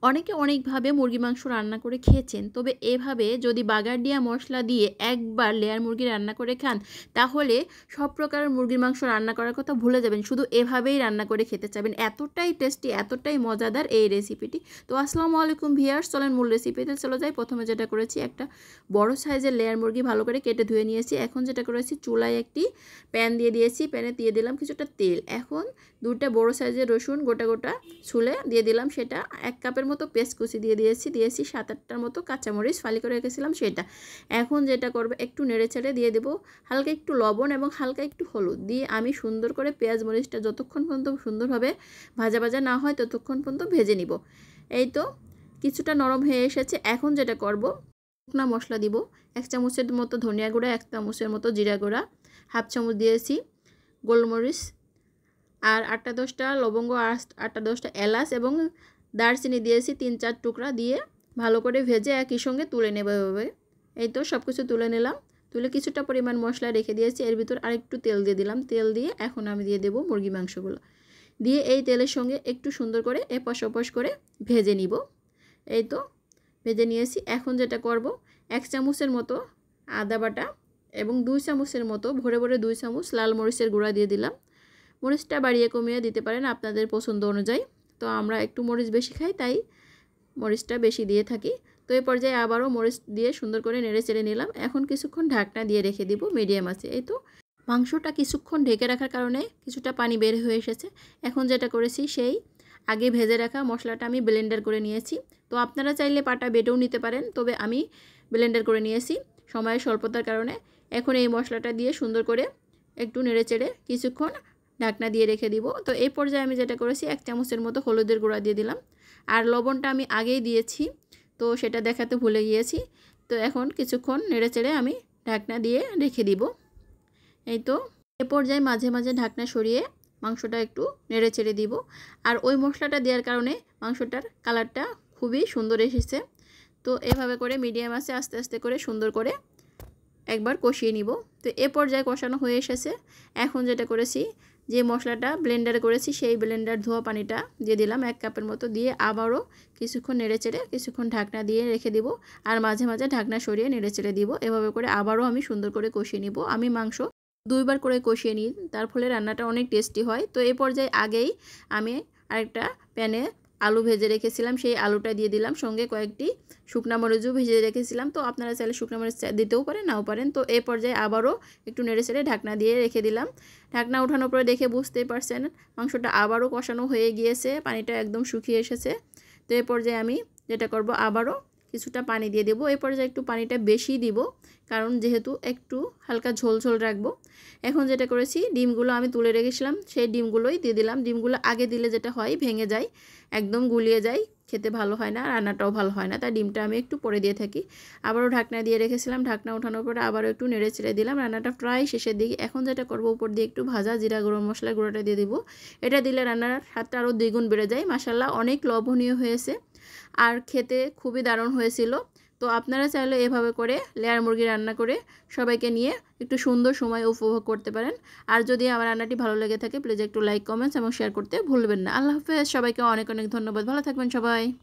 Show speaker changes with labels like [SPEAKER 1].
[SPEAKER 1] অনেকে অনেকভাবে মুরগি মাংস রান্না করে খেয়েছেন, তবে এভাবে যদি বাগারডিয়া মশলা দিয়ে একবার লেয়ার মুরগি রান্না করে খান, তাহলে সব প্রকারের মুরগির মাংস রান্না করার কথা ভুলে যাবেন, শুধু এভাবেই রান্না করে খেতে চাবেন। এতটাই টেস্টি, এতটাই মজাদার এই রেসিপিটি। তো আসসালামু আলাইকুম ভিউয়ার্স, চলেন মূল রেসিপিতে চলে যাই। প্রথমে যেটা করেছি, একটা বড় সাইজের লেয়ার মুরগি ভালো করে কেটে ধুয়ে নিয়েছি। এখন যেটা করেছি, চুলায় একটি প্যান দিয়ে দিয়েছি, প্যানে দিয়ে দিলাম কিছুটা তেল। এখন দুটো বড় সাইজের রসুন গোটা গোটা ছুলে দিয়ে দিলাম, সেটা 1 কাপের মতো পেস্ট কুচি দিয়ে দিয়েছি 7-8টার মতো কাঁচামরিচ ফালি করে রেখেছিলাম সেটা। এখন যেটা করবে, একটু নেড়ে ছেড়ে দিয়ে দেবো হালকা একটু লবণ এবং হালকা একটু হলুদ দিয়ে আমি সুন্দর করে পেঁয়াজ মরিচটা যতক্ষণ পর্যন্ত সুন্দরভাবে ভাজা ভাজা না হয় ততক্ষণ পর্যন্ত ভেজে নিব। এই তো কিছুটা নরম হয়ে এসেছে। এখন যেটা করব, শুকনা মশলা দিব 1 চামচের মতো ধনিয়া গুঁড়া, 1 চামচের মতো জিরা গুঁড়া, 1/2 চামচ দিয়েছি গোলমরিচ, আর 8-10টা লবঙ্গ, 8-10টা এলাচ এবং দারচিনি দিয়েছি 3-4 টুকরা দিয়ে ভালো করে ভেজে একই সঙ্গে তুলে নেব এভাবে। এই তো সব কিছু তুলে নিলাম। তুলে কিছুটা পরিমাণ মশলা রেখে দিয়েছি, এর ভিতর আরেকটু তেল দিয়ে দিলাম। তেল দিয়ে এখন আমি দিয়ে দেব মুরগি মাংসগুলো, দিয়ে এই তেলের সঙ্গে একটু সুন্দর করে এপাশ ওপাশ করে ভেজে নিব। এই তো ভেজে নিয়েছি। এখন যেটা করব, 1 চামচের মতো আদা বাটা এবং 2 চামচের মতো ভরে ভরে 2 চামচ লাল মরিচের গুঁড়া দিয়ে দিলাম। মরিচটা বাড়িয়ে কমিয়ে দিতে পারেন আপনাদের পছন্দ অনুযায়ী। তো আমরা একটু মরিচ বেশি খাই, তাই মরিচটা বেশি দিয়ে থাকি। তো এই পর্যায়ে আবারও মরিচ দিয়ে সুন্দর করে নেড়ে চেড়ে নিলাম। এখন কিছুক্ষণ ঢাকনা দিয়ে রেখে দিব মিডিয়াম আছে। এই তো মাংসটা কিছুক্ষণ ঢেকে রাখার কারণে কিছুটা পানি বের হয়ে এসেছে। এখন যেটা করেছি, সেই আগে ভেজে রাখা মশলাটা আমি ব্লেন্ডার করে নিয়েছি। তো আপনারা চাইলে পাটা বেটেও নিতে পারেন, তবে আমি ব্লেন্ডার করে নিয়েছি সময়ের স্বল্পতার কারণে। এখন এই মশলাটা দিয়ে সুন্দর করে একটু নেড়ে চেড়ে কিছুক্ষণ ঢাকনা দিয়ে রেখে দিব। তো এই পর্যায়ে আমি যেটা করেছি, 1 চামচের মতো হলুদের গুঁড়া দিয়ে দিলাম, আর লবণটা আমি আগেই দিয়েছি, তো সেটা দেখাতে ভুলে গিয়েছি। তো এখন কিছুক্ষণ নেড়ে চেড়ে আমি ঢাকনা দিয়ে রেখে দিব। এই তো এ পর্যায়ে মাঝে মাঝে ঢাকনা সরিয়ে মাংসটা একটু নেড়ে চেড়ে দিব। আর ওই মশলাটা দেওয়ার কারণে মাংসটার কালারটা খুবই সুন্দর এসেছে। তো এভাবে করে মিডিয়াম আছে আস্তে আস্তে করে সুন্দর করে একবার কষিয়ে নিব। তো এ পর্যায়ে কষানো হয়ে এসেছে। এখন যেটা করেছি, যে মশলাটা ব্লেন্ডারে করেছি সেই ব্লেন্ডার ধোয়া পানিটা দিয়ে দিলাম 1 কাপের মতো, দিয়ে আবারও কিছুক্ষণ নেড়ে চেড়ে কিছুক্ষণ ঢাকনা দিয়ে রেখে দিব। আর মাঝে মাঝে ঢাকনা সরিয়ে নেড়ে চেড়ে দিব। এভাবে করে আবারও আমি সুন্দর করে কষিয়ে নিব। আমি মাংস 2বার করে কষিয়ে নিই, তার ফলে রান্নাটা অনেক টেস্টি হয়। তো এই পর্যায়ে আগেই আমি আরেকটা প্যানে আলু ভেজে রেখেছিলাম, সেই আলুটা দিয়ে দিলাম, সঙ্গে কয়েকটি শুকনা মরিচও ভেজে রেখেছিলাম। তো আপনারা চাইলে শুকনা মরিচ দিতেও পারেন, নাও পারেন। তো এই পর্যায়ে আবারও একটু নেড়ে চেড়ে ঢাকনা দিয়ে রেখে দিলাম। ঢাকনা ওঠানোর পরে দেখে বুঝতেই পারছেন মাংসটা আবারও কষানো হয়ে গিয়েছে, পানিটা একদম শুকিয়ে এসেছে। তো এই পর্যায়ে আমি যেটা করব, আবারও কিছুটা পানি দিয়ে দেবো। এই পর্যায়ে একটু পানিটা বেশি দিব, কারণ যেহেতু একটু হালকা ঝোল ঝোল রাখবো। এখন যেটা করেছি, ডিমগুলো আমি তুলে রেখেছিলাম, সেই ডিমগুলোই দিয়ে দিলাম। ডিমগুলো আগে দিলে যেটা হয়, ভেঙে যায়, একদম গুলিয়ে যায়, খেতে ভালো হয় না, রান্নাটাও ভালো হয় না, তাই ডিমটা আমি একটু পরে দিয়ে থাকি। আবারও ঢাকনা দিয়ে রেখেছিলাম, ঢাকনা ওঠানোর পরে আবারও একটু নেড়ে চেড়ে দিলাম। রান্নাটা প্রায় শেষের দিকে। এখন যেটা করব, উপর দিয়ে একটু ভাজা জিরা গরম মশলার গুঁড়োটা দিয়ে দিব। এটা দিলে রান্নার স্বাদটা আরও দ্বিগুণ বেড়ে যায়। মাশাআল্লাহ, অনেক লোভনীয় হয়েছে আর খেতে খুবই দারুণ হয়েছিল। তো আপনারা চাইলে এভাবে করে লেয়ার মুরগি রান্না করে সবাইকে নিয়ে একটু সুন্দর সময় উপভোগ করতে পারেন। আর যদি আমার রান্নাটি ভালো লেগে থাকে, প্লিজ একটু লাইক, কমেন্টস এবং শেয়ার করতে ভুলবেন না। আল্লাহ হাফেজ, সবাইকে অনেক অনেক ধন্যবাদ। ভালো থাকবেন সবাই।